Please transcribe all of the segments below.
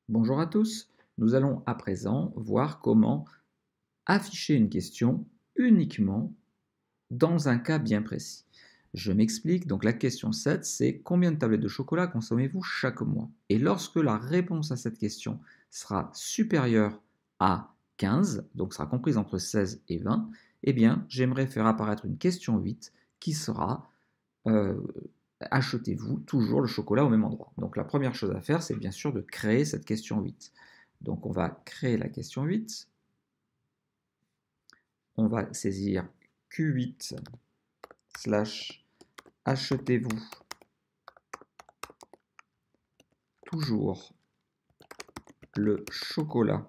Bonjour à tous, nous allons à présent voir comment afficher une question uniquement dans un cas bien précis. Je m'explique, donc la question 7, c'est combien de tablettes de chocolat consommez-vous chaque mois? Et lorsque la réponse à cette question sera supérieure à 15, donc sera comprise entre 16 et 20, eh bien j'aimerais faire apparaître une question 8 qui sera euh, achetez-vous toujours le chocolat au même endroit? Donc la première chose à faire, c'est bien sûr de créer cette question 8. Donc on va créer la question 8. On va saisir Q8 slash achetez-vous toujours le chocolat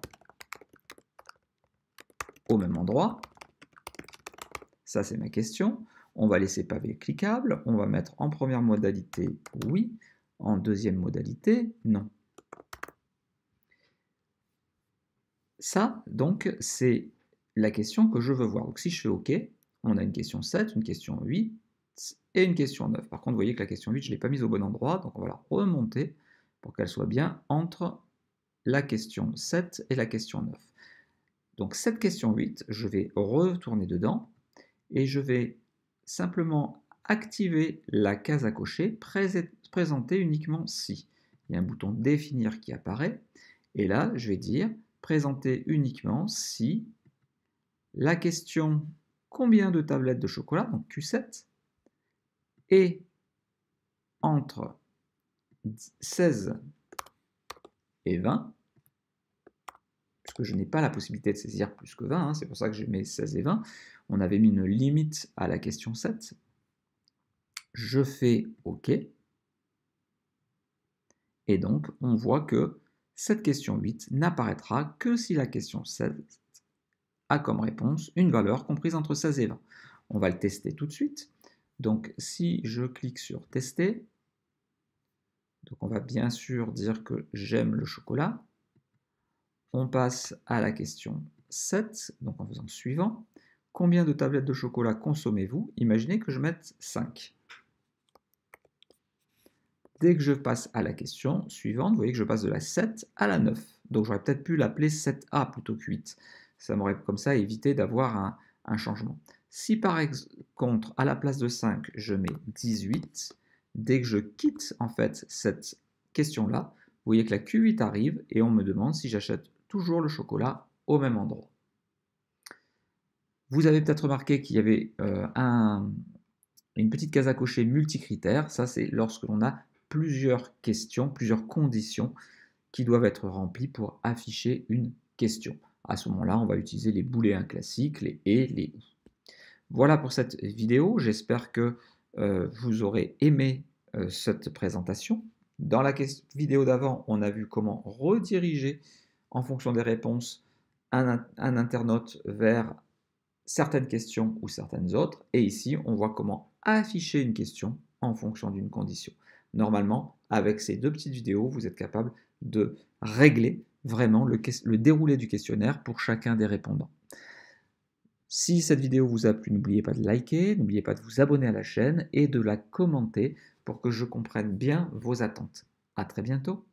au même endroit. Ça, c'est ma question. On va laisser pavé cliquable. On va mettre en première modalité oui, en deuxième modalité non. Ça, donc, c'est la question que je veux voir. Donc si je fais OK, on a une question 7, une question 8 et une question 9. Par contre, vous voyez que la question 8, je ne l'ai pas mise au bon endroit, donc on va la remonter pour qu'elle soit bien entre la question 7 et la question 9. Donc cette question 8, je vais retourner dedans et je vais simplement activer la case à cocher, présenter uniquement si. Il y a un bouton définir qui apparaît et là, je vais dire présenter uniquement si la question combien de tablettes de chocolat, donc Q7, est entre 16 et 20, puisque je n'ai pas la possibilité de saisir plus que 20, c'est pour ça que je mets 16 et 20. On avait mis une limite à la question 7. Je fais OK. Et donc, on voit que cette question 8 n'apparaîtra que si la question 7 a comme réponse une valeur comprise entre 16 et 20. On va le tester tout de suite. Donc, si je clique sur tester, donc on va bien sûr dire que j'aime le chocolat. On passe à la question 7, donc en faisant suivant. Combien de tablettes de chocolat consommez-vous? Imaginez que je mette 5. Dès que je passe à la question suivante, vous voyez que je passe de la 7 à la 9. Donc j'aurais peut-être pu l'appeler 7A plutôt que 8. Ça m'aurait comme ça évité d'avoir un changement. Si par contre, à la place de 5, je mets 18, dès que je quitte en fait cette question-là, vous voyez que la Q8 arrive et on me demande si j'achète toujours le chocolat au même endroit. Vous avez peut-être remarqué qu'il y avait une petite case à cocher multicritères. Ça, c'est lorsque l'on a plusieurs questions, plusieurs conditions qui doivent être remplies pour afficher une question. À ce moment-là, on va utiliser les booléens classiques, les et, les ou. Voilà pour cette vidéo. J'espère que vous aurez aimé cette présentation. Dans la vidéo d'avant, on a vu comment rediriger en fonction des réponses un internaute vers certaines questions ou certaines autres. Et ici, on voit comment afficher une question en fonction d'une condition. Normalement, avec ces deux petites vidéos, vous êtes capable de régler vraiment le déroulé du questionnaire pour chacun des répondants. Si cette vidéo vous a plu, n'oubliez pas de liker, n'oubliez pas de vous abonner à la chaîne et de la commenter pour que je comprenne bien vos attentes. À très bientôt.